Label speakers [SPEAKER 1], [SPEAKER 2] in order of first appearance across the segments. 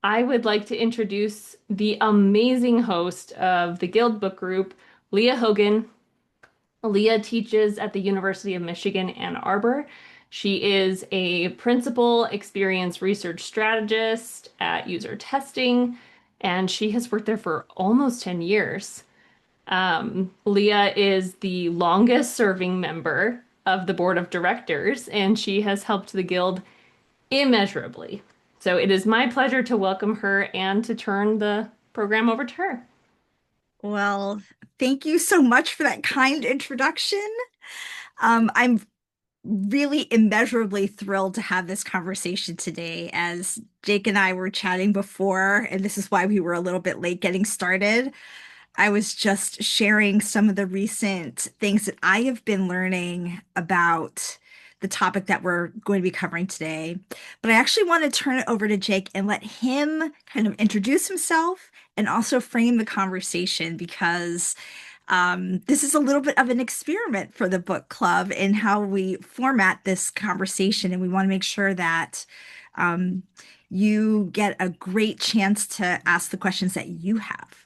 [SPEAKER 1] I would like to introduce the amazing host of the Guild Book Group, Lija Hogan. Lija teaches at the University of Michigan, Ann Arbor. She is a principal experience research strategist at user testing, and she has worked there for almost 10 years. Lija is the longest serving member of the board of directors, and she has helped the Guild immeasurably. So it is my pleasure to welcome her and to turn the program over to her.
[SPEAKER 2] Well, thank you so much for that kind introduction. I'm really immeasurably thrilled to have this conversation today. As Jake and I were chatting before, and this is why we were a little bit late getting started. I was just sharing some of the recent things that I have been learning about the topic that we're going to be covering today. But I actually want to turn it over to Jake and let him kind of introduce himself and also frame the conversation because this is a little bit of an experiment for the book club in how we format this conversation. And we want to make sure that um, you get a great chance to ask the questions that you have.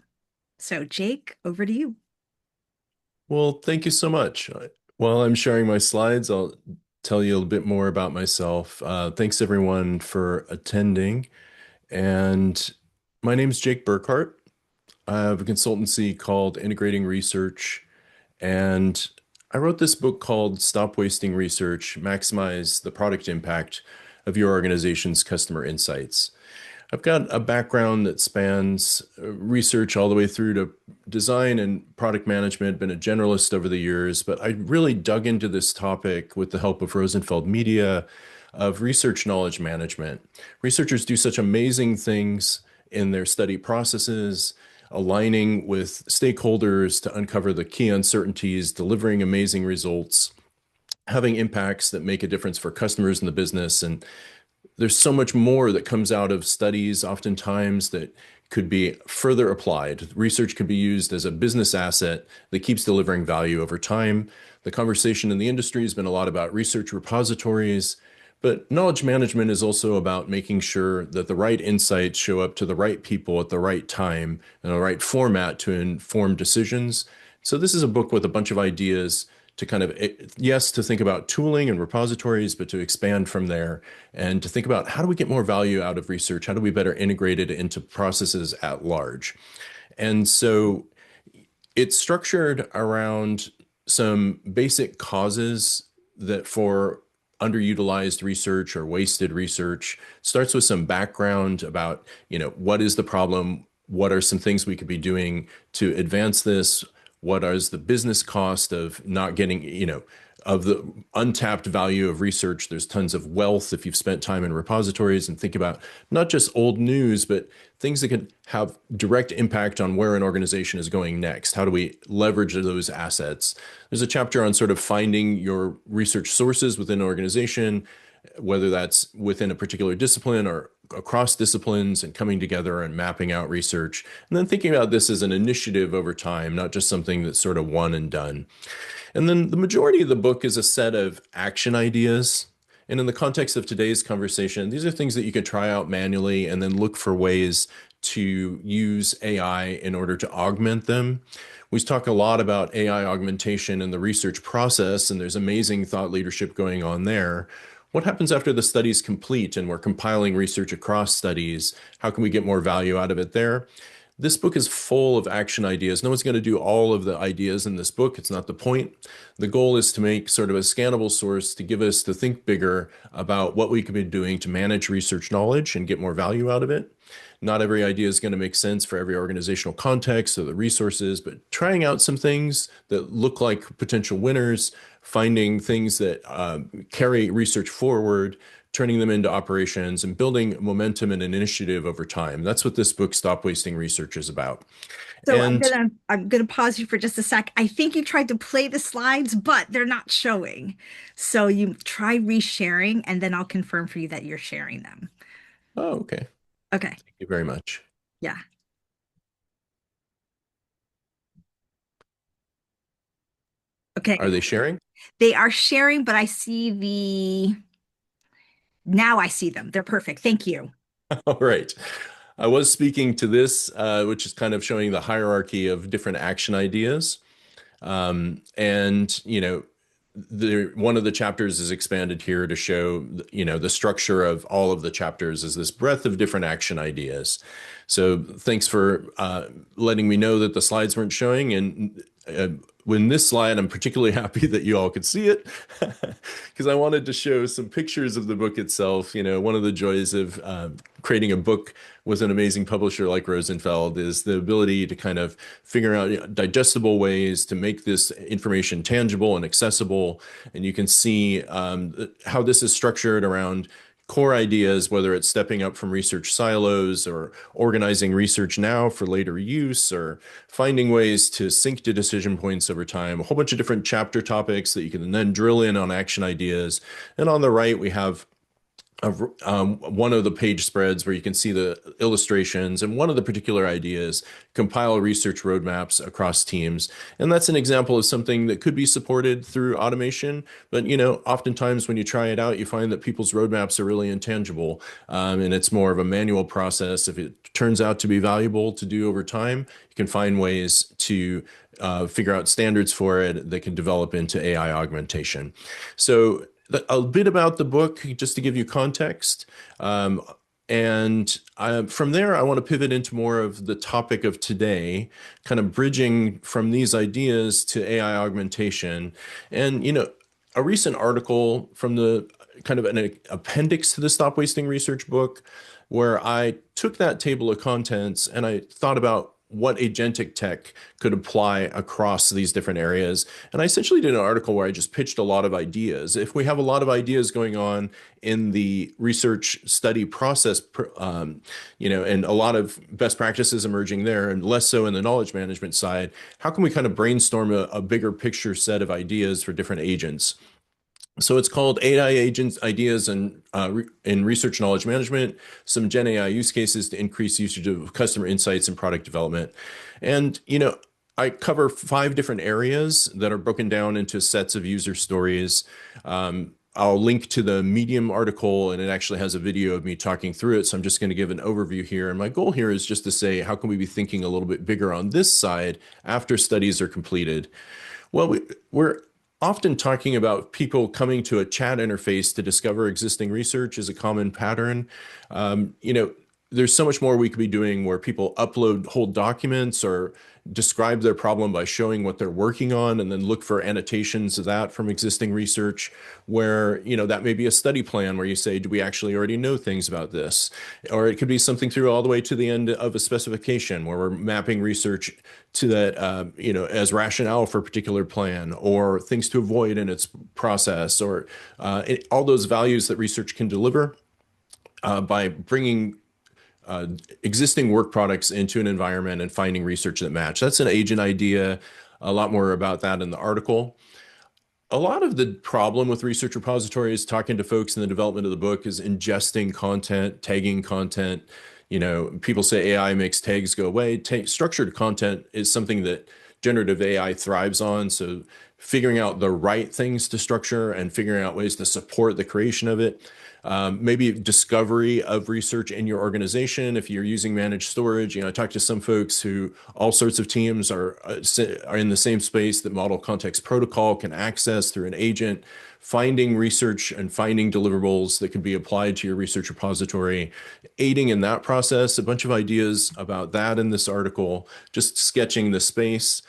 [SPEAKER 2] So, Jake, over to you.
[SPEAKER 3] Well, thank you so much. While I'm sharing my slides, I'll tell you a little bit more about myself. Thanks everyone for attending. And my name is Jake Burghardt. I have a consultancy called Integrating Research, and I wrote this book called Stop Wasting Research, Maximize the Product Impact of Your Organization's Customer Insights. I've got a background that spans research all the way through to design and product management, been a generalist over the years, but I really dug into this topic with the help of Rosenfeld Media of research knowledge management. Researchers do such amazing things in their study processes, aligning with stakeholders to uncover the key uncertainties, delivering amazing results, having impacts that make a difference for customers in the business. And there's so much more that comes out of studies oftentimes that could be further applied. Research could be used as a business asset that keeps delivering value over time. The conversation in the industry has been a lot about research repositories, but knowledge management is also about making sure that the right insights show up to the right people at the right time in the right format to inform decisions. So this is a book with a bunch of ideas to kind of, yes, to think about tooling and repositories, but to expand from there and to think about how do we get more value out of research? How do we better integrate it into processes at large? And so it's structured around some basic causes that for underutilized research or wasted research. Starts with some background about, what is the problem? What are some things we could be doing to advance this? What is the business cost of not getting, of the untapped value of research? There's tons of wealth if you've spent time in repositories, and think about not just old news, but things that could have direct impact on where an organization is going next. How do we leverage those assets? There's a chapter on sort of finding your research sources within an organization, whether that's within a particular discipline or across disciplines, and coming together and mapping out research. And then thinking about this as an initiative over time, not just something that's sort of one and done. And then the majority of the book is a set of action ideas. And in the context of today's conversation, these are things that you can try out manually and then look for ways to use AI in order to augment them. We talk a lot about AI augmentation in the research process, and there's amazing thought leadership going on there. What happens after the study's complete and we're compiling research across studies? How can we get more value out of it there? This book is full of action ideas. No one's going to do all of the ideas in this book. It's not the point. The goal is to make sort of a scannable source to give us to think bigger about what we could be doing to manage research knowledge and get more value out of it. Not every idea is going to make sense for every organizational context or the resources, but trying out some things that look like potential winners, finding things that carry research forward, turning them into operations, and building momentum and an initiative over time. That's what this book, Stop Wasting Research, is about.
[SPEAKER 2] So I'm
[SPEAKER 3] And
[SPEAKER 2] gonna I'm gonna pause you for just a sec. I think you tried to play the slides, but they're not showing. So you try resharing, and then I'll confirm for you that you're sharing them.
[SPEAKER 3] oh, okay.
[SPEAKER 2] Okay.
[SPEAKER 3] Thank you very much.
[SPEAKER 2] Yeah. Okay.
[SPEAKER 3] Are they sharing?
[SPEAKER 2] They are sharing, but I see the now I see them. They're perfect. Thank you.
[SPEAKER 3] All right. I was speaking to this, which is kind of showing the hierarchy of different action ideas. And, one of the chapters is expanded here to show, the structure of all of the chapters is this breadth of different action ideas. So thanks for letting me know that the slides weren't showing. And when this slide, I'm particularly happy that you all could see it because I wanted to show some pictures of the book itself. One of the joys of creating a book with an amazing publisher like Rosenfeld is the ability to kind of figure out digestible ways to make this information tangible and accessible. And you can see how this is structured around core ideas, whether it's stepping up from research silos or organizing research now for later use or finding ways to sync to decision points over time, a whole bunch of different chapter topics that you can then drill in on action ideas. And on the right, we have one of the page spreads where you can see the illustrations, and one of the particular ideas, compile research roadmaps across teams. And that's an example of something that could be supported through automation. But, oftentimes when you try it out, you find that people's roadmaps are really intangible. And it's more of a manual process. If it turns out to be valuable to do over time, you can find ways to figure out standards for it that can develop into AI augmentation. So a bit about the book, just to give you context. And from there, I want to pivot into more of the topic of today, kind of bridging from these ideas to AI augmentation. And, a recent article from the kind of an appendix to the Stop Wasting Research book, where I took that table of contents and I thought about what agentic tech could apply across these different areas. And I essentially did an article where I just pitched a lot of ideas. If we have a lot of ideas going on in the research study process, and a lot of best practices emerging there, and less so in the knowledge management side, how can we kind of brainstorm a bigger picture set of ideas for different agents? So it's called AI Agents, Ideas in Research Knowledge Management, some Gen AI use cases to increase usage of customer insights and product development. And, I cover 5 different areas that are broken down into sets of user stories. I'll link to the Medium article, and it actually has a video of me talking through it. So I'm just going to give an overview here. And my goal here is just to say, how can we be thinking a little bit bigger on this side after studies are completed? Well, we're often talking about people coming to a chat interface to discover existing research is a common pattern. There's so much more we could be doing where people upload whole documents or describe their problem by showing what they're working on and then look for annotations of that from existing research where, that may be a study plan where you say, do we actually already know things about this? Or it could be something through all the way to the end of a specification where we're mapping research to that, as rationale for a particular plan or things to avoid in its process or all those values that research can deliver by bringing existing work products into an environment and finding research that match. That's an agent idea. A lot more about that in the article. A lot of the problem with research repositories, talking to folks in the development of the book, is ingesting content, tagging content. People say AI makes tags go away. Structured content is something that generative AI thrives on. So figuring out the right things to structure and figuring out ways to support the creation of it. Maybe discovery of research in your organization. If you're using managed storage, I talked to some folks who all sorts of teams are in the same space that Model Context Protocol can access through an agent, finding research and finding deliverables that can be applied to your research repository, aiding in that process. A bunch of ideas about that in this article, just sketching the space.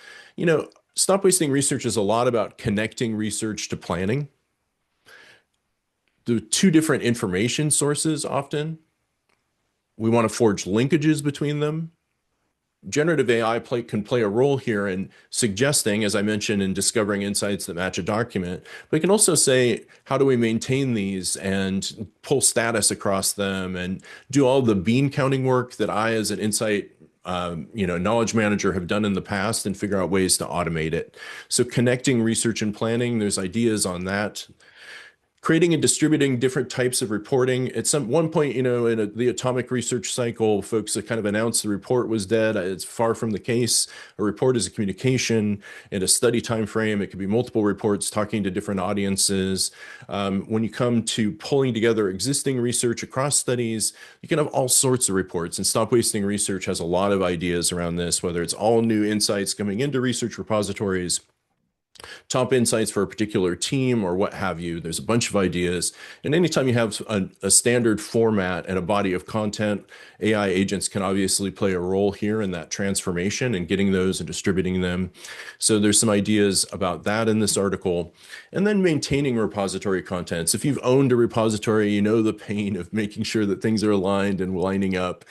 [SPEAKER 3] Stop Wasting Research is a lot about connecting research to planning. The 2 different information sources often. We want to forge linkages between them. Generative AI can play a role here in suggesting, as I mentioned, in discovering insights that match a document. But it can also say, how do we maintain these and pull status across them and do all the bean counting work that I, as an insight knowledge manager, have done in the past and figure out ways to automate it. So connecting research and planning, there's ideas on that. creating and distributing different types of reporting. At some one point, in the atomic research cycle, folks kind of announced the report was dead. It's far from the case. A report is a communication in a study time frame. It could be multiple reports talking to different audiences. When you come to pulling together existing research across studies, you can have all sorts of reports. And Stop Wasting Research has a lot of ideas around this, whether it's all new insights coming into research repositories, top insights for a particular team, or what have you. There's a bunch of ideas. And anytime you have a standard format and a body of content, AI agents can obviously play a role here in that transformation and getting those and distributing them. So there's some ideas about that in this article. And then maintaining repository contents. If you've owned a repository, you know the pain of making sure that things are aligned and lining up,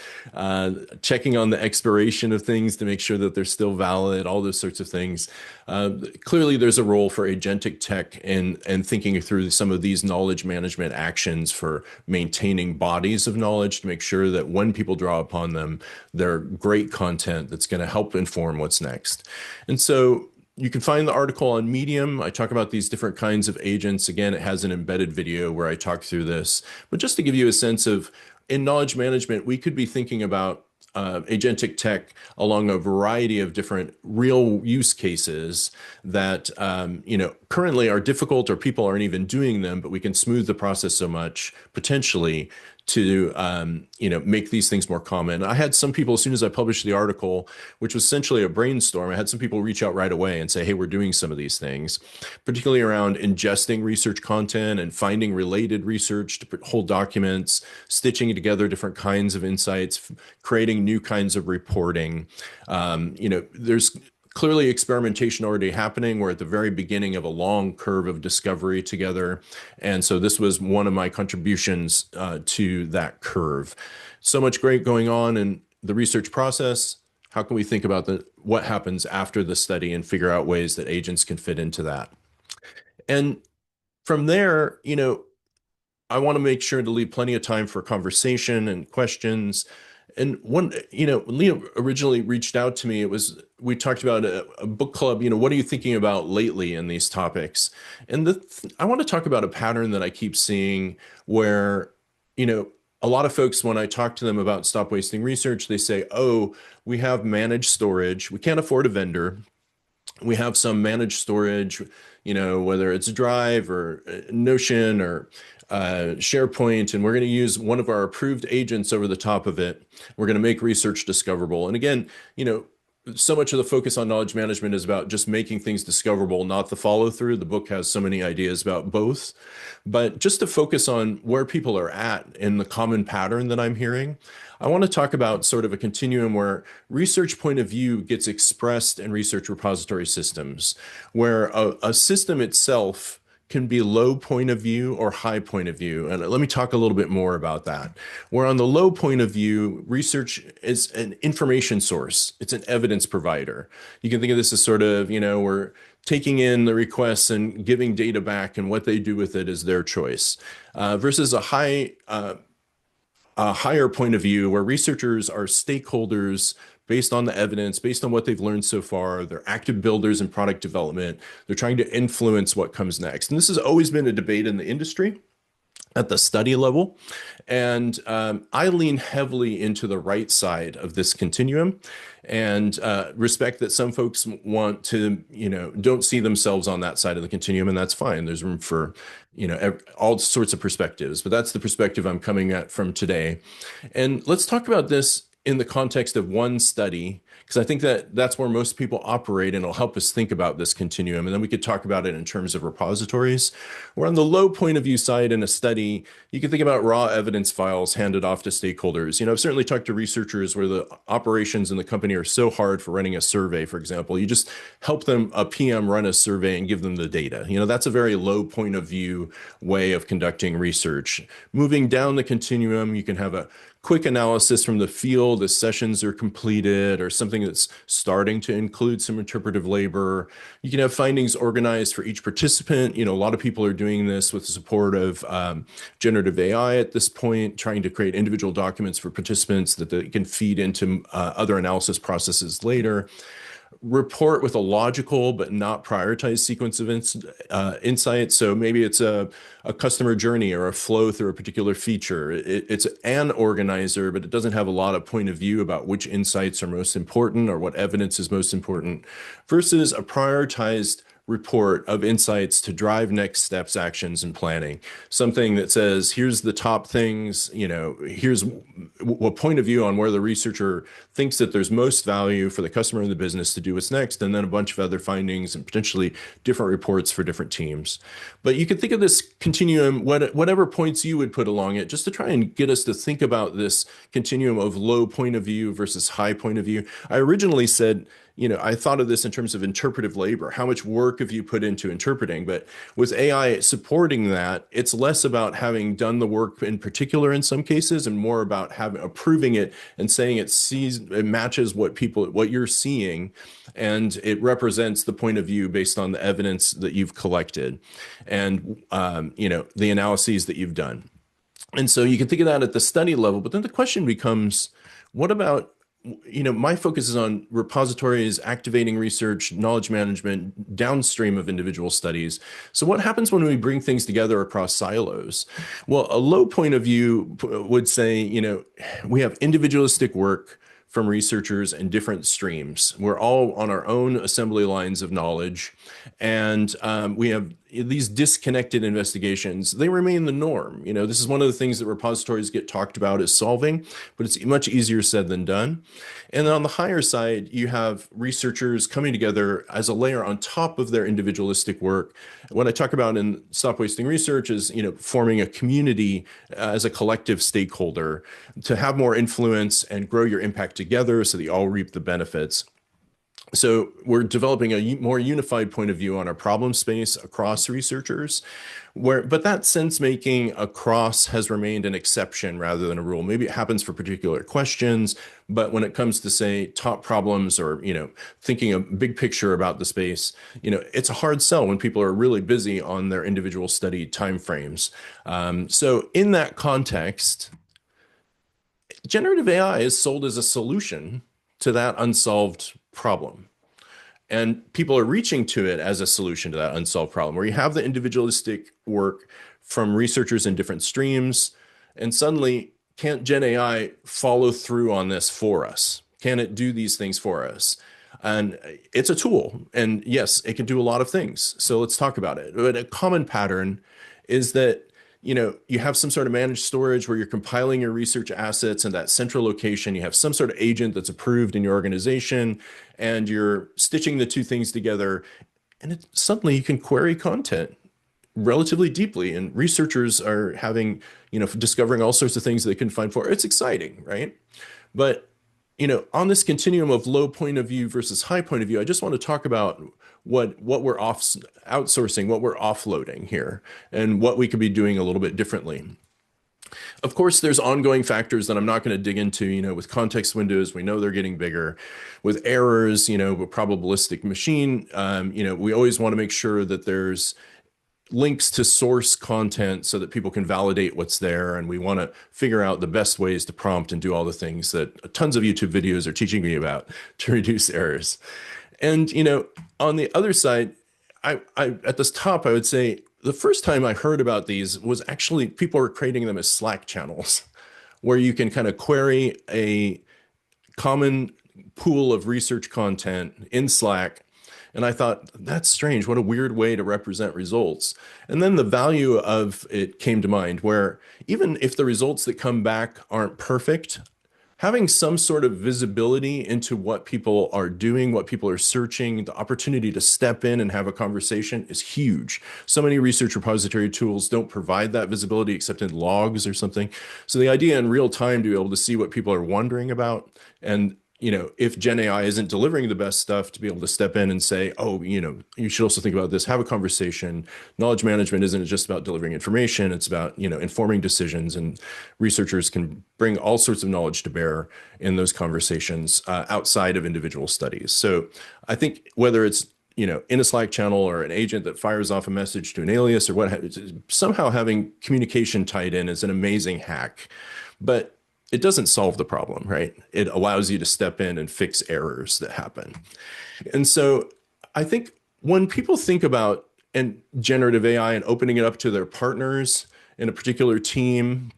[SPEAKER 3] checking on the expiration of things to make sure that they're still valid, all those sorts of things. Clearly, there's a role for agentic tech and thinking through some of these knowledge management actions for maintaining bodies of knowledge to make sure that when people draw upon them, they're great content that's going to help inform what's next. And so you can find the article on Medium. I talk about these different kinds of agents. Again, it has an embedded video where I talk through this. But just to give you a sense of, in knowledge management, we could be thinking about agentic tech along a variety of different real use cases that currently are difficult, or people aren't even doing them, but we can smooth the process so much potentially to make these things more common. I had some people, as soon as I published the article, which was essentially a brainstorm, I had some people reach out right away and say, hey, we're doing some of these things, particularly around ingesting research content and finding related research to hold documents, stitching together different kinds of insights, creating new kinds of reporting. There's clearly experimentation already happening. We're at the very beginning of a long curve of discovery together. And so this was one of my contributions to that curve. So much great going on in the research process. How can we think about what happens after the study and figure out ways that agents can fit into that? And from there, I want to make sure to leave plenty of time for conversation and questions. And when Lija originally reached out to me, we talked about a book club. What are you thinking about lately in these topics? And I want to talk about a pattern that I keep seeing where, a lot of folks, when I talk to them about Stop Wasting Research, they say, oh, we have managed storage. We can't afford a vendor. We have some managed storage, whether it's Drive or Notion or SharePoint, and we're going to use one of our approved agents over the top of it. We're going to make research discoverable. And again, so much of the focus on knowledge management is about just making things discoverable, not the follow through. The book has so many ideas about both, but just to focus on where people are at in the common pattern that I'm hearing, I want to talk about sort of a continuum where research point of view gets expressed in research repository systems, where a system itself can be low point of view or high point of view. And let me talk a little bit more about that. Where on the low point of view, research is an information source. It's an evidence provider. You can think of this as sort of, we're taking in the requests and giving data back, and what they do with it is their choice. Versus a higher point of view where researchers are stakeholders based on the evidence, based on what they've learned so far. They're active builders in product development. They're trying to influence what comes next. And this has always been a debate in the industry at the study level. And I lean heavily into the right side of this continuum, and respect that some folks want to, don't see themselves on that side of the continuum, and that's fine. There's room for, all sorts of perspectives, but that's the perspective I'm coming at from today. And let's talk about this in the context of one study, because I think that that's where most people operate, and it'll help us think about this continuum. And then we could talk about it in terms of repositories. We're on the low point of view side in a study. You can think about raw evidence files handed off to stakeholders. I've certainly talked to researchers where the operations in the company are so hard for running a survey, for example. You just help them, a PM, run a survey and give them the data. That's a very low point of view way of conducting research. Moving down the continuum, you can have a quick analysis from the field as sessions are completed, or something that's starting to include some interpretive labor. You can have findings organized for each participant. A lot of people are doing this with the support of generative AI at this point, trying to create individual documents for participants that they can feed into other analysis processes later. report with a logical but not prioritized sequence of insights. So maybe it's a customer journey or a flow through a particular feature. It's an organizer, but it doesn't have a lot of point of view about which insights are most important or what evidence is most important, versus a prioritized report of insights to drive next steps, actions, and planning. Something that says, here's the top things, here's a point of view on where the researcher thinks that there's most value for the customer and the business to do what's next, and then a bunch of other findings and potentially different reports for different teams. But you could think of this continuum, whatever points you would put along it, just to try and get us to think about this continuum of low point of view versus high point of view. I originally said, I thought of this in terms of interpretive labor. How much work have you put into interpreting? But with AI supporting that, it's less about having done the work in particular in some cases, and more about approving it and saying it matches what you're seeing, and it represents the point of view based on the evidence that you've collected, and the analyses that you've done. And so you can think of that at the study level, but then the question becomes, what about my focus is on repositories, activating research, knowledge management, downstream of individual studies. So what happens when we bring things together across silos? Well, a low point of view would say, we have individualistic work from researchers in different streams. We're all on our own assembly lines of knowledge, and we have these disconnected investigations. They remain the norm. This is one of the things that repositories get talked about as solving, but it's much easier said than done. And then on the higher side, you have researchers coming together as a layer on top of their individualistic work. What I talk about in Stop Wasting Research is, forming a community as a collective stakeholder to have more influence and grow your impact together so that you all reap the benefits. So we're developing a more unified point of view on our problem space across researchers, but that sense making across has remained an exception rather than a rule. Maybe it happens for particular questions, but when it comes to, say, top problems or, thinking a big picture about the space, it's a hard sell when people are really busy on their individual study timeframes. So in that context, generative AI is sold as a solution to that unsolved problem. And people are reaching to it as a solution to that unsolved problem, where you have the individualistic work from researchers in different streams, and suddenly, can't Gen AI follow through on this for us? Can it do these things for us? And it's a tool, and yes, it can do a lot of things. So let's talk about it. But a common pattern is that you have some sort of managed storage where you're compiling your research assets in that central location. You have some sort of agent that's approved in your organization, and you're stitching the two things together. And suddenly you can query content relatively deeply, and researchers are discovering all sorts of things they can find for. It's exciting, right? But on this continuum of low point of view versus high point of view, I just want to talk about what we're outsourcing, what we're offloading here, and what we could be doing a little bit differently. Of course, there's ongoing factors that I'm not going to dig into, with context windows. We know they're getting bigger. With errors, with probabilistic machine, we always want to make sure that there's links to source content so that people can validate what's there. And we want to figure out the best ways to prompt and do all the things that tons of YouTube videos are teaching me about to reduce errors. And, on the other side, I at this top, I would say the first time I heard about these was actually people were creating them as Slack channels where you can kind of query a common pool of research content in Slack. And I thought, that's strange. What a weird way to represent results. And then the value of it came to mind, where even if the results that come back aren't perfect, having some sort of visibility into what people are doing, what people are searching, the opportunity to step in and have a conversation is huge. So many research repository tools don't provide that visibility except in logs or something. So the idea in real time to be able to see what people are wondering about, and if Gen AI isn't delivering the best stuff, to be able to step in and say, oh, you should also think about this, have a conversation. Knowledge management isn't just about delivering information. It's about, informing decisions, and researchers can bring all sorts of knowledge to bear in those conversations outside of individual studies. So I think whether it's, in a Slack channel or an agent that fires off a message to an alias or what have you, somehow having communication tied in is an amazing hack. But it doesn't solve the problem, right? It allows you to step in and fix errors that happen. And so I think when people think about and generative AI and opening it up to their partners in a particular team,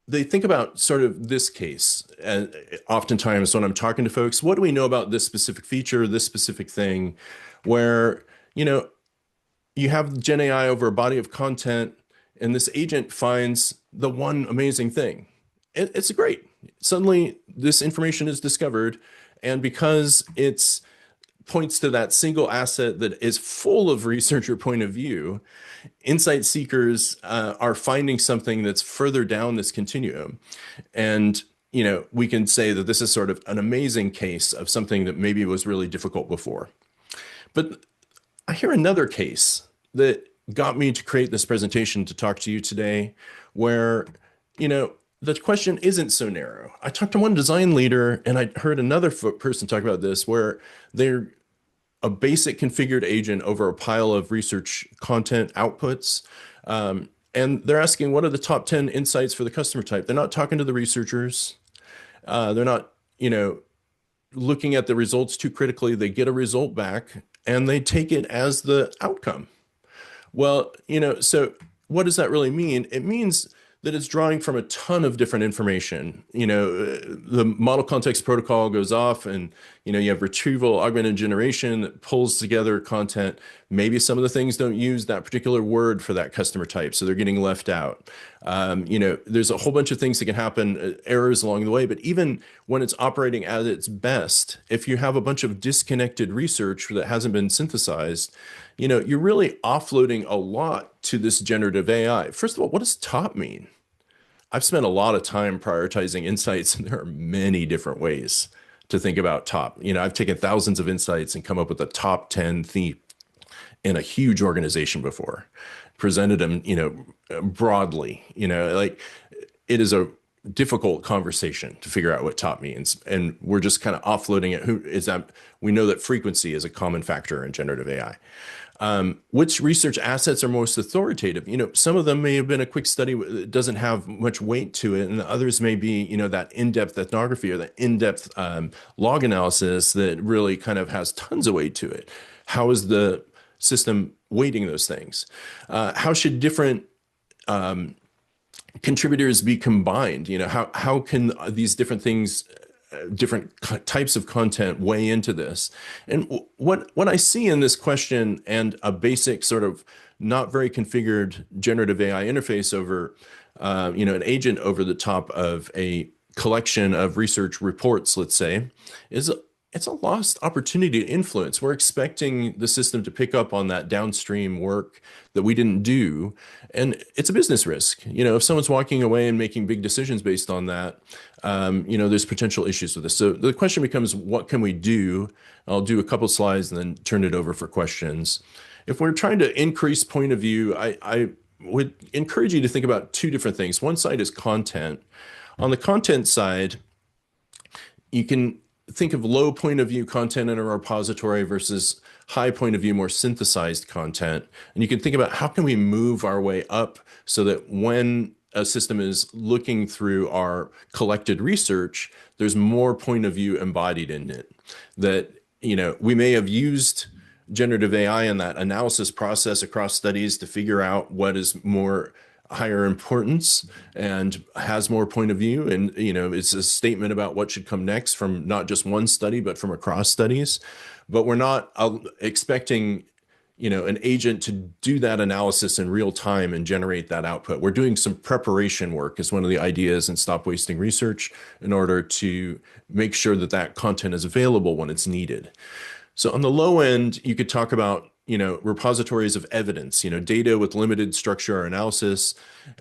[SPEAKER 3] they think about sort of this case. And oftentimes when I'm talking to folks, what do we know about this specific feature, this specific thing, where, you know, you have Gen AI over a body of content, and this agent finds the one amazing thing. It's great. Suddenly, this information is discovered, and because it's points to that single asset that is full of researcher point of view, insight seekers are finding something that's further down this continuum. And, you know, we can say that this is sort of an amazing case of something that maybe was really difficult before. But I hear another case that got me to create this presentation to talk to you today, where, you know, the question isn't so narrow. I talked to one design leader and I heard another person talk about this, where they're a basic configured agent over a pile of research content outputs. And they're asking, what are the top 10 insights for the customer type? They're not talking to the researchers. They're not, you know, looking at the results too critically. They get a result back and they take it as the outcome. Well, you know, so what does that really mean? It means that it's drawing from a ton of different information. You know, the model context protocol goes off and, you know, you have retrieval, augmented generation that pulls together content. Maybe some of the things don't use that particular word for that customer type, so they're getting left out. You know, there's a whole bunch of things that can happen, errors along the way, but even when it's operating at its best, if you have a bunch of disconnected research that hasn't been synthesized, you know, you're really offloading a lot to this generative AI. First of all, what does top mean? I've spent a lot of time prioritizing insights, and there are many different ways to think about top. You know, I've taken thousands of insights and come up with a top 10 theme in a huge organization before, presented them, you know, broadly. You know, like, it is a difficult conversation to figure out what top means, and we're just kind of offloading it. Who is that? We know that frequency is a common factor in generative AI. Which research assets are most authoritative? You know, some of them may have been a quick study that doesn't have much weight to it, and others may be, you know, that in-depth ethnography or the in-depth log analysis that really kind of has tons of weight to it. How is the system weighting those things? How should different contributors be combined? You know, how can these different things, different types of content weigh into this? And what I see in this question and a basic sort of not very configured generative AI interface over, you know, an agent over the top of a collection of research reports, let's say, is it's a lost opportunity to influence. We're expecting the system to pick up on that downstream work that we didn't do. And it's a business risk. You know, if someone's walking away and making big decisions based on that, you know, there's potential issues with this. So the question becomes, what can we do? I'll do a couple slides and then turn it over for questions. If we're trying to increase point of view, I would encourage you to think about two different things. One side is content. On the content side, you can think of low point of view content in a repository versus high point of view, more synthesized content. And you can think about how can we move our way up so that when a system is looking through our collected research, there's more point of view embodied in it. That, you know, we may have used generative AI in that analysis process across studies to figure out what is more higher importance and has more point of view, and, you know, it's a statement about what should come next from not just one study but from across studies. But we're not expecting, you know, an agent to do that analysis in real time and generate that output. We're doing some preparation work as one of the ideas and stop wasting research in order to make sure that that content is available when it's needed. So on the low end, you could talk about, you know, repositories of evidence, you know, data with limited structure or analysis.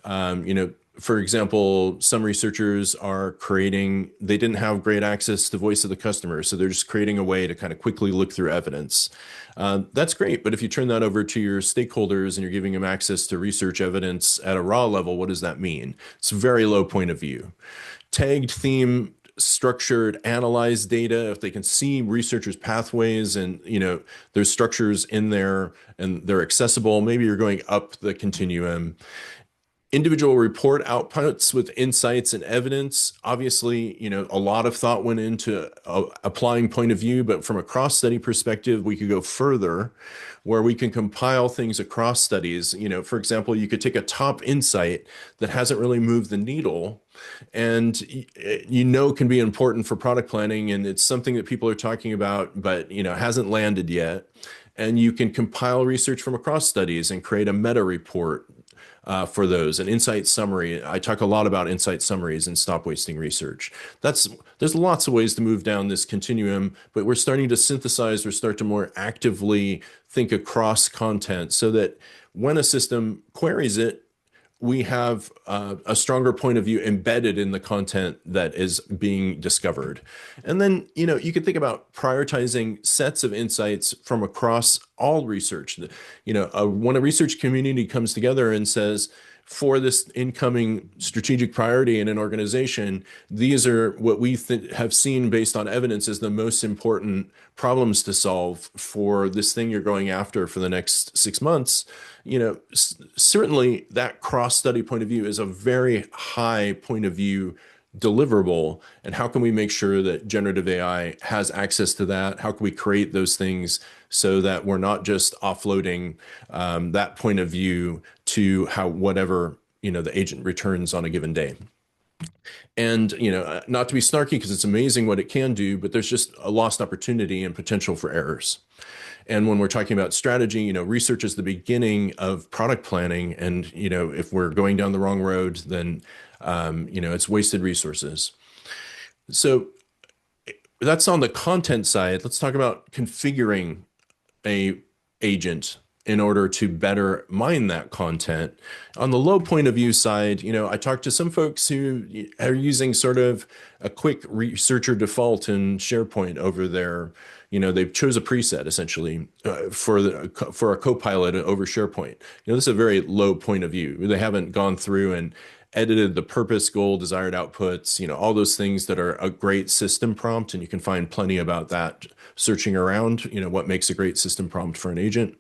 [SPEAKER 3] You know, for example, some researchers are creating, they didn't have great access to voice of the customer, so they're just creating a way to kind of quickly look through evidence. That's great, but if you turn that over to your stakeholders and you're giving them access to research evidence at a raw level, what does that mean? It's a very low point of view. Tagged theme, structured, analyzed data, if they can see researchers' pathways and, you know, there's structures in there and they're accessible, maybe you're going up the continuum. individual report outputs with insights and evidence. Obviously, a lot of thought went into applying point of view, but from a cross-study perspective, we could go further where we can compile things across studies. For example, you could take a top insight that hasn't really moved the needle and can be important for product planning, and it's something that people are talking about, but hasn't landed yet. And you can compile research from across studies and create a meta report for those, an insight summary. I talk a lot about insight summaries and stop wasting research. There's lots of ways to move down this continuum, but we're starting to synthesize or start to more actively think across content so that when a system queries it, we have a stronger point of view embedded in the content that is being discovered. And then, you could think about prioritizing sets of insights from across all research. When a research community comes together and says, for this incoming strategic priority in an organization, these are what we have seen based on evidence as the most important problems to solve for this thing you're going after for the next 6 months. Certainly that cross-study point of view is a very high point of view deliverable. And how can we make sure that generative AI has access to that? How can we create those things so that we're not just offloading that point of view to whatever the agent returns on a given day? And not to be snarky, because it's amazing what it can do, but there's just a lost opportunity and potential for errors. And when we're talking about strategy, research is the beginning of product planning. And if we're going down the wrong road, then it's wasted resources. So that's on the content side. Let's talk about configuring a agent in order to better mine that content. On the low point of view side, I talked to some folks who are using sort of a quick researcher default in SharePoint over their, they've chose a preset essentially for a Copilot over SharePoint. This is a very low point of view. They haven't gone through and edited the purpose, goal, desired outputs, all those things that are a great system prompt. And you can find plenty about that searching around, what makes a great system prompt for an agent.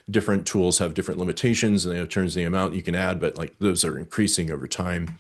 [SPEAKER 3] Different tools have different limitations and it turns the amount you can add, but those are increasing over time.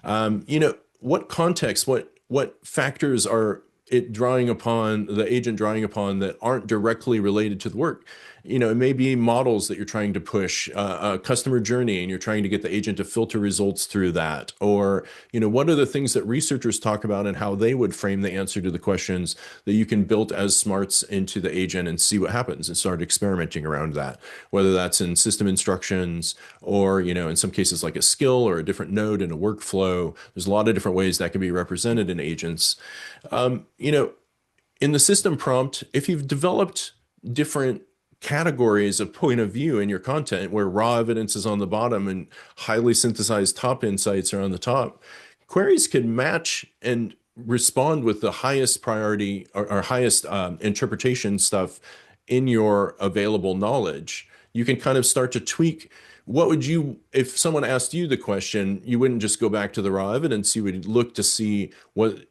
[SPEAKER 3] What context, what factors are the agent drawing upon that aren't directly related to the work? It may be models that you're trying to push, a customer journey, and you're trying to get the agent to filter results through that. Or, what are the things that researchers talk about and how they would frame the answer to the questions that you can build as smarts into the agent and see what happens and start experimenting around that, whether that's in system instructions or, in some cases like a skill or a different node in a workflow. There's a lot of different ways that can be represented in agents. In the system prompt, if you've developed different categories of point of view in your content where raw evidence is on the bottom and highly synthesized top insights are on the top, queries can match and respond with the highest priority or highest interpretation stuff in your available knowledge. You can kind of start to tweak. If someone asked you the question, you wouldn't just go back to the raw evidence, you would look to see what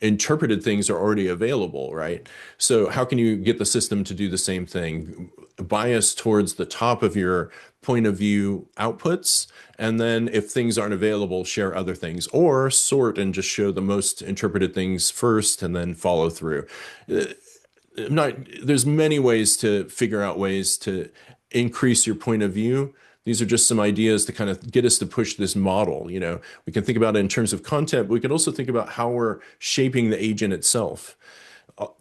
[SPEAKER 3] interpreted things are already available, right? So how can you get the system to do the same thing? Bias towards the top of your point of view outputs, and then if things aren't available, share other things, or sort and just show the most interpreted things first and then follow through. There's many ways to figure out ways to increase your point of view. These are just some ideas to kind of get us to push this model. We can think about it in terms of content, but we can also think about how we're shaping the agent itself.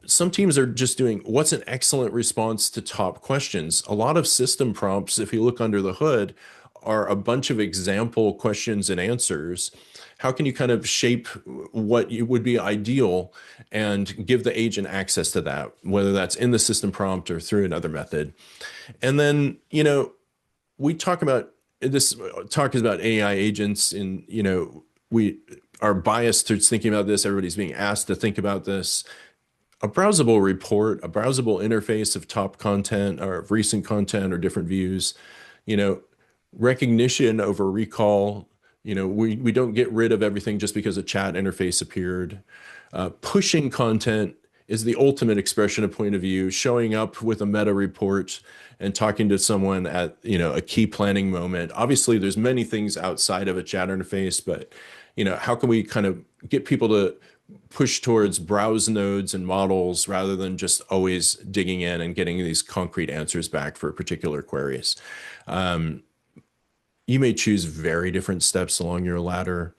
[SPEAKER 3] Some teams are just doing what's an excellent response to top questions. A lot of system prompts, if you look under the hood, are a bunch of example questions and answers. How can you kind of shape what would be ideal and give the agent access to that, whether that's in the system prompt or through another method? And then, we talk about this talk is about AI agents, and we are biased to thinking about this. Everybody's being asked to think about this. A browsable report, a browsable interface of top content or of recent content or different views, recognition over recall. We don't get rid of everything just because a chat interface appeared. Pushing content is the ultimate expression of point of view, showing up with a meta report and talking to someone at, a key planning moment. Obviously, there's many things outside of a chat interface, but, how can we kind of get people to push towards browse nodes and models rather than just always digging in and getting these concrete answers back for particular queries? Um, you may choose very different steps along your ladder.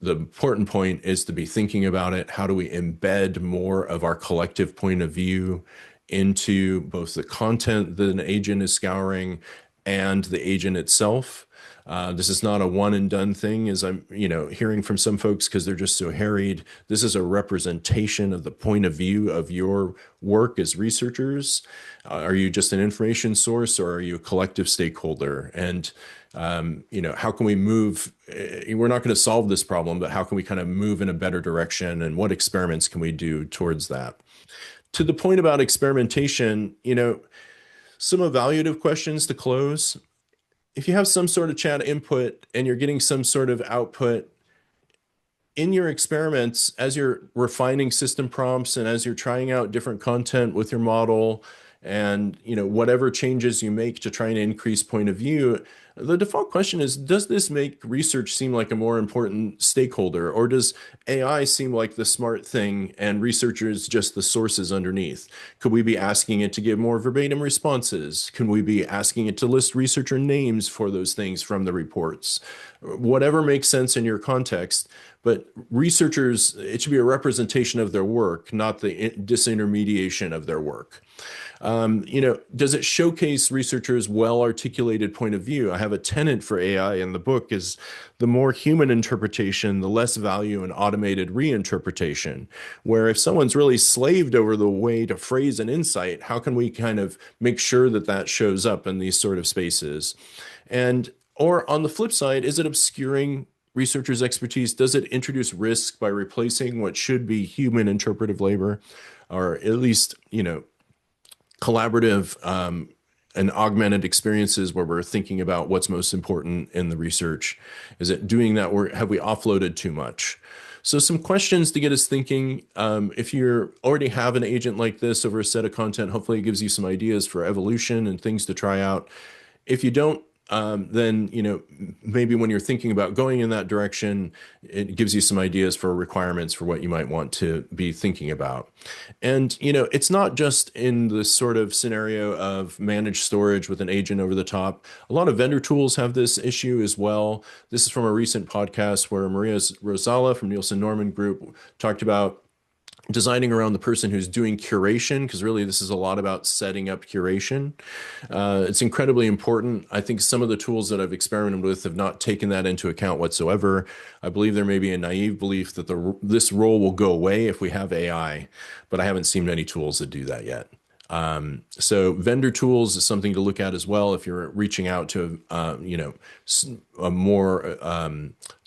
[SPEAKER 3] The important point is to be thinking about it. How do we embed more of our collective point of view into both the content that an agent is scouring and the agent itself? This is not a one and done thing, as I'm, hearing from some folks because they're just so harried. This is a representation of the point of view of your work as researchers. Are you just an information source, or are you a collective stakeholder? And how can we move? We're not going to solve this problem, but how can we kind of move in a better direction? And what experiments can we do towards that? To the point about experimentation, some evaluative questions to close. If you have some sort of chat input and you're getting some sort of output in your experiments, as you're refining system prompts and as you're trying out different content with your model, and whatever changes you make to try and increase point of view, the default question is, does this make research seem like a more important stakeholder, or does AI seem like the smart thing and researchers just the sources underneath? Could we be asking it to give more verbatim responses? Can we be asking it to list researcher names for those things from the reports? Whatever makes sense in your context. But researchers, it should be a representation of their work, not the disintermediation of their work. Does it showcase researchers' well-articulated point of view? I have a tenet for AI in the book is the more human interpretation, the less value in automated reinterpretation, where if someone's really slaved over the way to phrase an insight, how can we kind of make sure that that shows up in these sort of spaces? Or on the flip side, is it obscuring researchers' expertise? Does it introduce risk by replacing what should be human interpretive labor, or at least, collaborative and augmented experiences where we're thinking about what's most important in the research? Is it doing that, or have we offloaded too much? So some questions to get us thinking. If you already have an agent like this over a set of content, hopefully it gives you some ideas for evolution and things to try out. If you don't, then maybe when you're thinking about going in that direction, it gives you some ideas for requirements for what you might want to be thinking about. And it's not just in this sort of scenario of managed storage with an agent over the top. A lot of vendor tools have this issue as well. This is from a recent podcast where Maria Rosala from Nielsen Norman Group talked about designing around the person who's doing curation, because really this is a lot about setting up curation. It's incredibly important. I think some of the tools that I've experimented with have not taken that into account whatsoever. I believe there may be a naive belief that this role will go away if we have AI, but I haven't seen many tools that do that yet. So vendor tools is something to look at as well if you're reaching out to, a more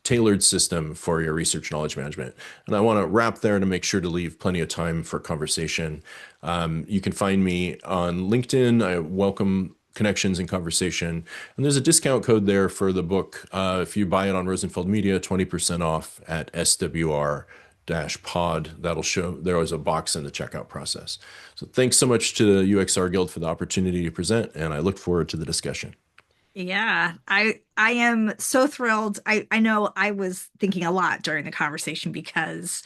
[SPEAKER 3] tailored system for your research knowledge management. And I want to wrap there to make sure to leave plenty of time for conversation. You can find me on LinkedIn. I welcome connections and conversation. And there's a discount code there for the book. If you buy it on Rosenfeld Media, 20% off at SWR pod. That'll show there was a box in the checkout process. So thanks so much to the UXR Guild for the opportunity to present, and I look forward to the discussion.
[SPEAKER 2] Yeah, I am so thrilled. I know I was thinking a lot during the conversation because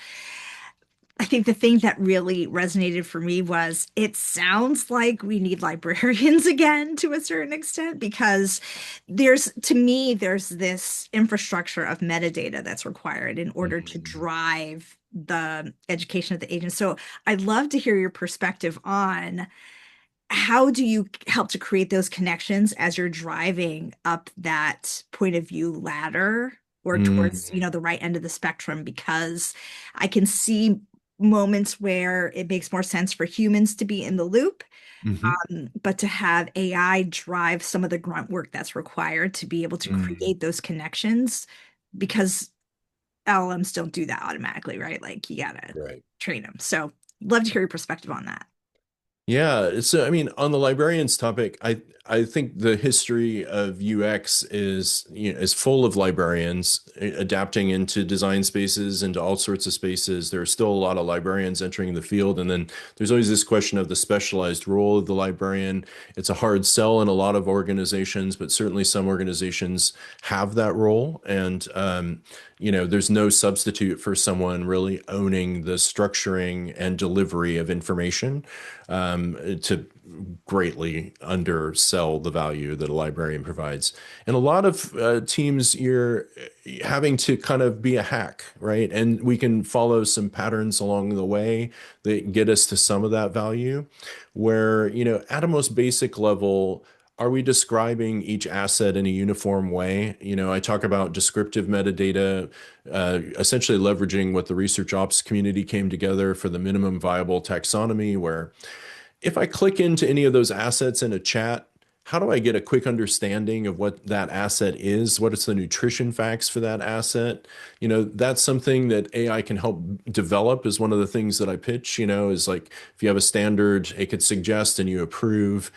[SPEAKER 2] I think the thing that really resonated for me was it sounds like we need librarians again to a certain extent, because to me, there's this infrastructure of metadata that's required in order to drive the education of the agent. So I'd love to hear your perspective on how do you help to create those connections as you're driving up that point of view ladder or towards, the right end of the spectrum? Because I can see moments where it makes more sense for humans to be in the loop, but to have AI drive some of the grunt work that's required to be able to create those connections, because LLMs don't do that automatically, right? Like you gotta
[SPEAKER 3] Right.
[SPEAKER 2] train them. So love to hear your perspective on that.
[SPEAKER 3] Yeah, so I mean, on the librarians topic, I think the history of UX is full of librarians adapting into design spaces, into all sorts of spaces. There are still a lot of librarians entering the field, and then there's always this question of the specialized role of the librarian. It's a hard sell in a lot of organizations, but certainly some organizations have that role, and there's no substitute for someone really owning the structuring and delivery of information to greatly undersell the value that a librarian provides. And a lot of teams, you're having to kind of be a hack, right? And we can follow some patterns along the way that get us to some of that value, where, at a most basic level, are we describing each asset in a uniform way? I talk about descriptive metadata, essentially leveraging what the research ops community came together for the minimum viable taxonomy, where if I click into any of those assets in a chat, how do I get a quick understanding of what that asset is? What is the nutrition facts for that asset? That's something that AI can help develop, is one of the things that I pitch, is like if you have a standard, it could suggest and you approve.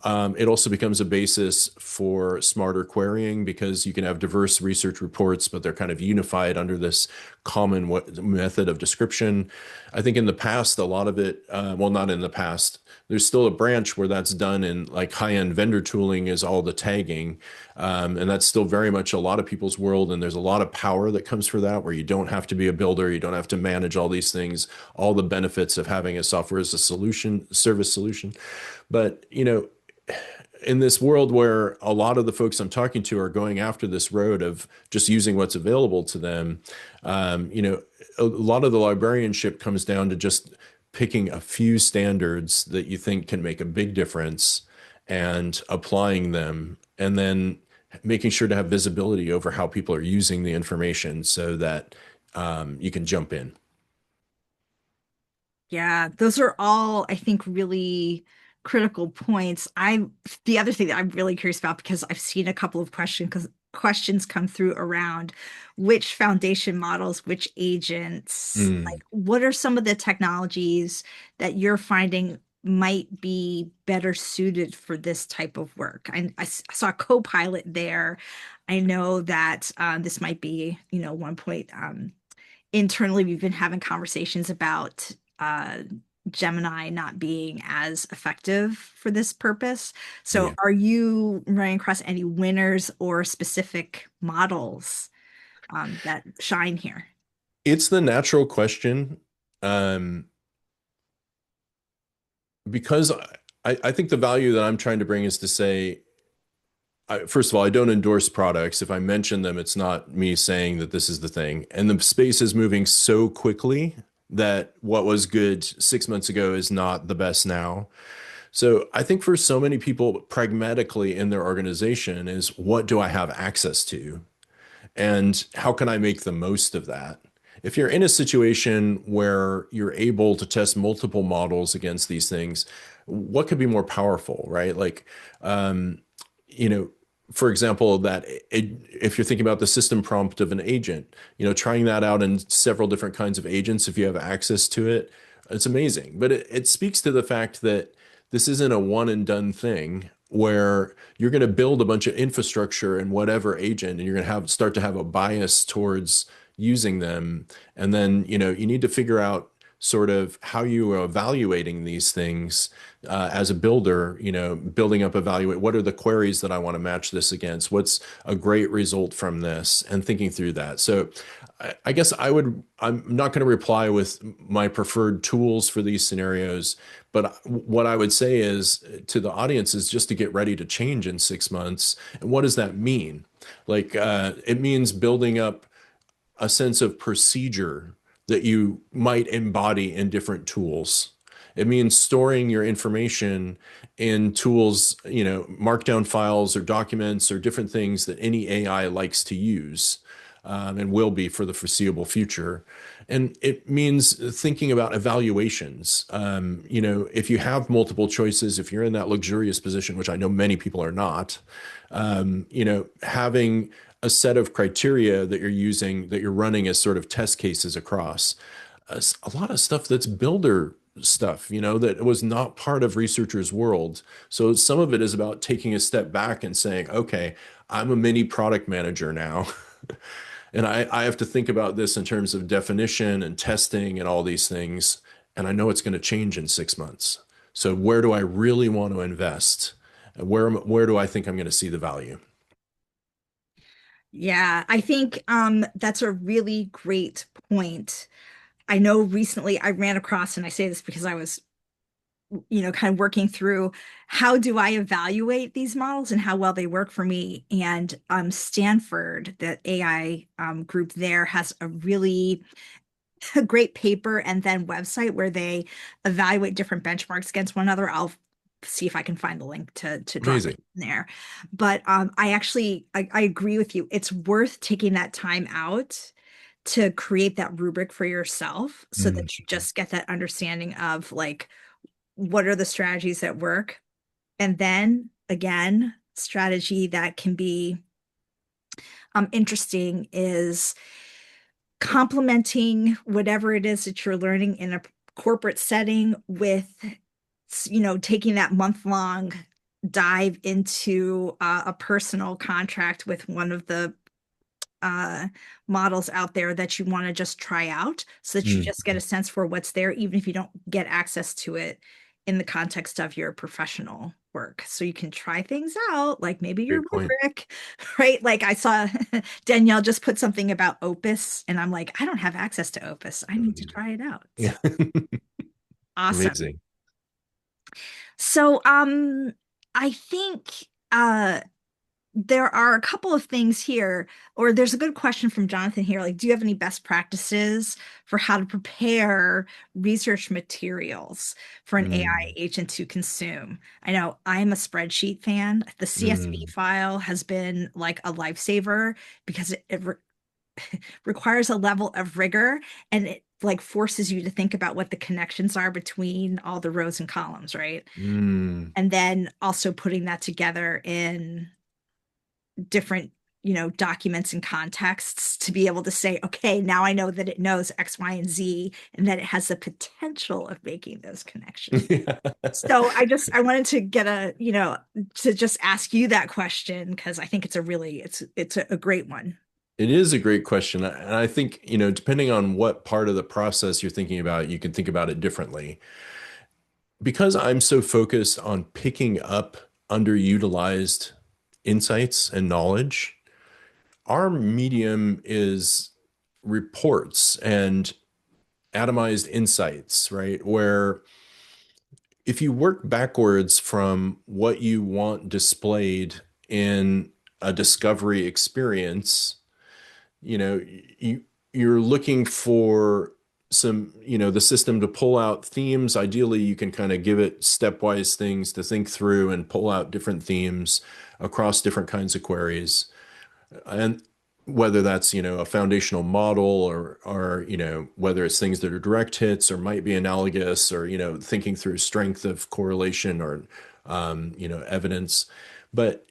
[SPEAKER 3] It also becomes a basis for smarter querying because you can have diverse research reports, but they're kind of unified under this common method of description. I think in the past, a lot of it, well, not in the past, there's still a branch where that's done in like high-end vendor tooling is all the tagging. And that's still very much a lot of people's world. And there's a lot of power that comes for that, where you don't have to be a builder. You don't have to manage all these things, all the benefits of having a software as a solution, service solution. But, in this world where a lot of the folks I'm talking to are going after this road of just using what's available to them, a lot of the librarianship comes down to just picking a few standards that you think can make a big difference and applying them, and then making sure to have visibility over how people are using the information so that you can jump in.
[SPEAKER 2] Yeah, those are all, I think, really critical points. The other thing that I'm really curious about, because I've seen a couple of questions come through around which foundation models, which agents,
[SPEAKER 3] Mm,
[SPEAKER 2] like what are some of the technologies that you're finding might be better suited for this type of work? I saw Copilot there. I know that this might be, one point. Internally, we've been having conversations about Gemini not being as effective for this purpose. So,
[SPEAKER 3] yeah.
[SPEAKER 2] are you running across any winners or specific models that shine here?
[SPEAKER 3] It's the natural question. Um, because I think the value that I'm trying to bring is to say, first of all, I don't endorse products. If I mention them, it's not me saying that this is the thing. And the space is moving so quickly that what was good 6 months ago is not the best now. So I think for so many people, pragmatically in their organization is, what do I have access to? And how can I make the most of that? If you're in a situation where you're able to test multiple models against these things, what could be more powerful, right? Like, you know, for example, if you're thinking about the system prompt of an agent, trying that out in several different kinds of agents, if you have access to it, it's amazing. But it speaks to the fact that this isn't a one and done thing where you're going to build a bunch of infrastructure in whatever agent and you're going to start to have a bias towards using them. And then, you need to figure out sort of how you are evaluating these things as a builder, building up, evaluate what are the queries that I want to match this against? What's a great result from this? And thinking through that. So I guess I'm not going to reply with my preferred tools for these scenarios, but what I would say is to the audience is just to get ready to change in 6 months. And what does that mean? Like, it means building up a sense of procedure that you might embody in different tools. It means storing your information in tools, markdown files or documents or different things that any AI likes to use, and will be for the foreseeable future. And it means thinking about evaluations. If you have multiple choices, if you're in that luxurious position, which I know many people are not, having a set of criteria that you're using, that you're running as sort of test cases across a lot of stuff that's builder stuff, that was not part of researchers' world. So some of it is about taking a step back and saying, okay, I'm a mini product manager now. And I have to think about this in terms of definition and testing and all these things. And I know it's going to change in 6 months. So where do I really want to invest? Where do I think I'm going to see the value?
[SPEAKER 2] Yeah, I think that's a really great point. I know recently I ran across, and I say this because I was, kind of working through how do I evaluate these models and how well they work for me. And Stanford, the AI group there, has a really great paper and then website where they evaluate different benchmarks against one another. I'll see if I can find the link to drop it
[SPEAKER 3] Amazing.
[SPEAKER 2] in there. But I agree with you. It's worth taking that time out to create that rubric for yourself so
[SPEAKER 3] Mm.
[SPEAKER 2] that you just get that understanding of like what are the strategies that work. And then again, strategy that can be interesting is complementing whatever it is that you're learning in a corporate setting with, taking that month-long dive into a personal contract with one of the uh, models out there that you want to just try out so that you
[SPEAKER 3] Mm.
[SPEAKER 2] just get a sense for what's there, even if you don't get access to it in the context of your professional work. So you can try things out, like maybe your
[SPEAKER 3] Great point.
[SPEAKER 2] rubric, right? Like I saw Danielle just put something about Opus, and I'm like, I don't have access to Opus. I need to try it out. So
[SPEAKER 3] Yeah.
[SPEAKER 2] awesome.
[SPEAKER 3] Amazing.
[SPEAKER 2] So I think there are a couple of things here, or there's a good question from Jonathan here. Like, do you have any best practices for how to prepare research materials for an AI
[SPEAKER 3] Mm.
[SPEAKER 2] agent to consume? I know I'm a spreadsheet fan. The CSV
[SPEAKER 3] Mm.
[SPEAKER 2] file has been like a lifesaver because it requires a level of rigor, and it like forces you to think about what the connections are between all the rows and columns, right?
[SPEAKER 3] Mm.
[SPEAKER 2] And then also putting that together in different, documents and contexts to be able to say, okay, now I know that it knows X, Y, and Z, and that it has the potential of making those connections.
[SPEAKER 3] Yeah.
[SPEAKER 2] So I wanted to get to just ask you that question because I think it's a great one.
[SPEAKER 3] It is a great question. And I think, depending on what part of the process you're thinking about, you can think about it differently. Because I'm so focused on picking up underutilized insights and knowledge, our medium is reports and atomized insights, right? Where if you work backwards from what you want displayed in a discovery experience, you know, you you're looking for some, the system to pull out themes. Ideally, you can kind of give it stepwise things to think through and pull out different themes across different kinds of queries. And whether that's, a foundational model or, whether it's things that are direct hits or might be analogous or, thinking through strength of correlation or, evidence. But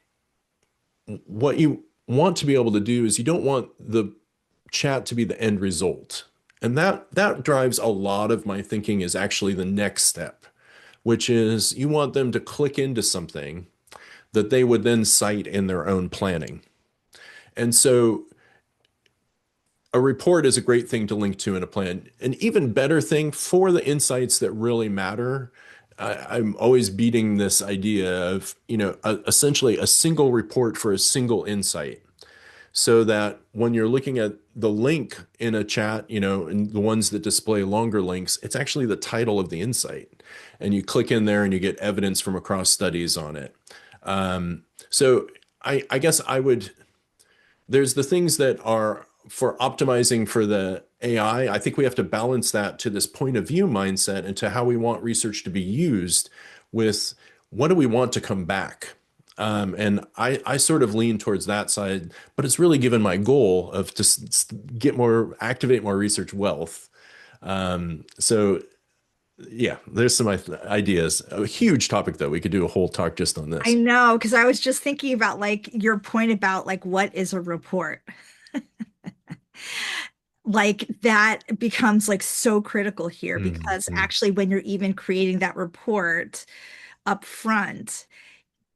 [SPEAKER 3] what you want to be able to do is you don't want the chat to be the end result. And that drives a lot of my thinking is actually the next step, which is you want them to click into something that they would then cite in their own planning. And so a report is a great thing to link to in a plan. An even better thing for the insights that really matter. I'm always beating this idea of, essentially a single report for a single insight. So that when you're looking at the link in a chat, and the ones that display longer links, it's actually the title of the insight. And you click in there and you get evidence from across studies on it. So I guess there's the things that are for optimizing for the AI. I think we have to balance that to this point of view mindset and to how we want research to be used with what do we want to come back. And I sort of lean towards that side, but it's really given my goal of to activate more research wealth. So yeah, there's some ideas. A huge topic though. We could do a whole talk just on
[SPEAKER 2] I
[SPEAKER 3] this.
[SPEAKER 2] know, because I was just thinking about like your point about like what is a report. like that becomes like so critical here because
[SPEAKER 3] Mhm.
[SPEAKER 2] actually when you're even creating that report up front,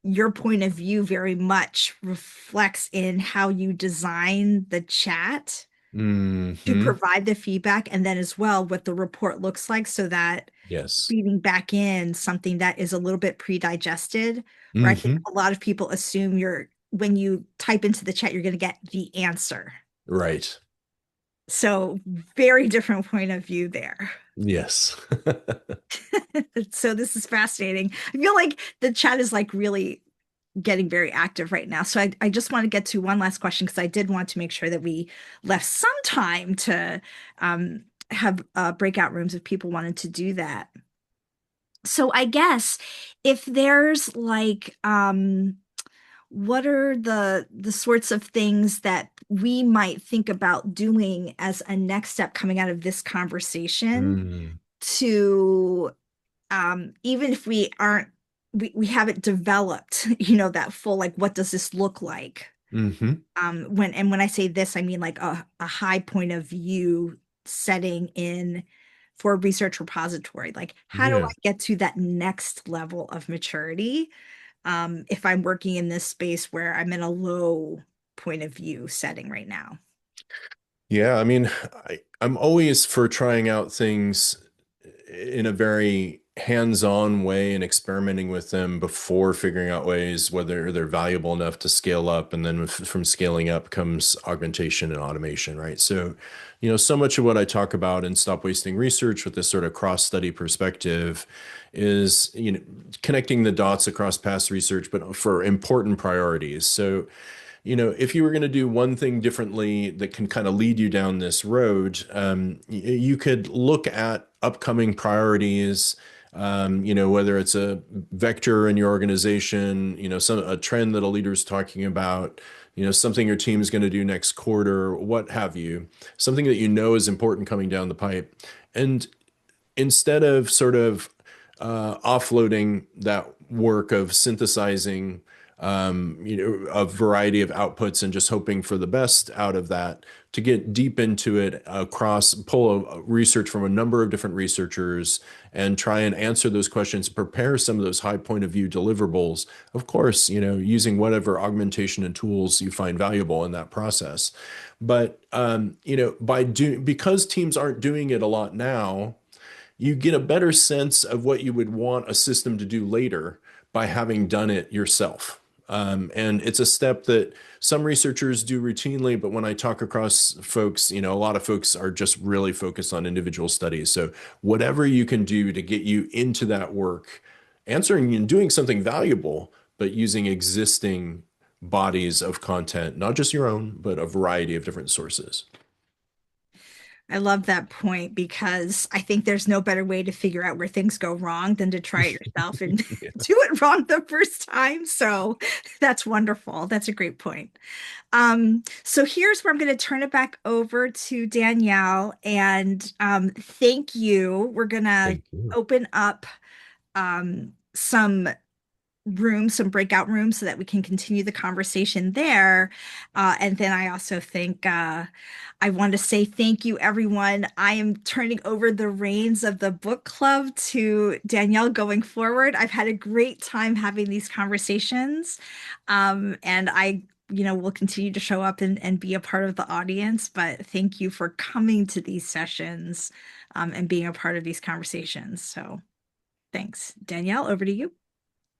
[SPEAKER 2] your point of view very much reflects in how you design the chat to
[SPEAKER 3] Mhm.
[SPEAKER 2] provide the feedback, and then as well what the report looks like, so that
[SPEAKER 3] Yes.
[SPEAKER 2] feeding back in something that is a little bit pre-digested, where I think
[SPEAKER 3] Hmm.
[SPEAKER 2] a lot of people assume you're when you type into the chat you're going to get the answer.
[SPEAKER 3] Right.
[SPEAKER 2] So very different point of view there.
[SPEAKER 3] Yes.
[SPEAKER 2] So this is fascinating. I feel like the chat is like really getting very active right now. So I just want to get to one last question because I did want to make sure that we left some time to have breakout rooms if people wanted to do that. So I guess if there's like what are the sorts of things that we might think about doing as a next step coming out of this conversation
[SPEAKER 3] Mm.
[SPEAKER 2] to even if we haven't developed, that full like what does this look like?
[SPEAKER 3] Hmm.
[SPEAKER 2] When I say this, I mean like a high point of view setting in for a research repository. Like how do I
[SPEAKER 3] Yeah.
[SPEAKER 2] get to that next level of maturity? If I'm working in this space where I'm in a low point of view setting right now.
[SPEAKER 3] Yeah, I mean, I'm always for trying out things in a very hands-on way and experimenting with them before figuring out ways whether they're valuable enough to scale up. And then from scaling up comes augmentation and automation, right? So, so much of what I talk about in Stop Wasting Research with this sort of cross-study perspective is, connecting the dots across past research, but for important priorities. So, if you were going to do one thing differently that can kind of lead you down this road, you could look at upcoming priorities, whether it's a vector in your organization, a trend that a leader's talking about, something your team's going to do next quarter, what have you, something that you know is important coming down the pipe. And instead of sort of offloading that work of synthesizing, a variety of outputs and just hoping for the best out of that, to get deep into it pull a research from a number of different researchers and try and answer those questions, prepare some of those high point of view deliverables. Of course, using whatever augmentation and tools you find valuable in that process. But, because teams aren't doing it a lot now, you get a better sense of what you would want a system to do later by having done it yourself. And it's a step that some researchers do routinely, but when I talk across folks, a lot of folks are just really focused on individual studies. So whatever you can do to get you into that work, answering and doing something valuable, but using existing bodies of content, not just your own, but a variety of different sources.
[SPEAKER 2] I love that point because I think there's no better way to figure out where things go wrong than to try it yourself and
[SPEAKER 3] Yeah.
[SPEAKER 2] do it wrong the first time. So that's wonderful. That's a great point. So here's where I'm going to turn it back over to Danielle and thank you. We're going to
[SPEAKER 3] Thank you.
[SPEAKER 2] open up some rooms, some breakout rooms, so that we can continue the conversation there. And then I also think I want to say thank you, everyone. I am turning over the reins of the book club to Danielle going forward. I've had a great time having these conversations. And I will continue to show up and be a part of the audience. But thank you for coming to these sessions and being a part of these conversations. So thanks. Danielle, over to you.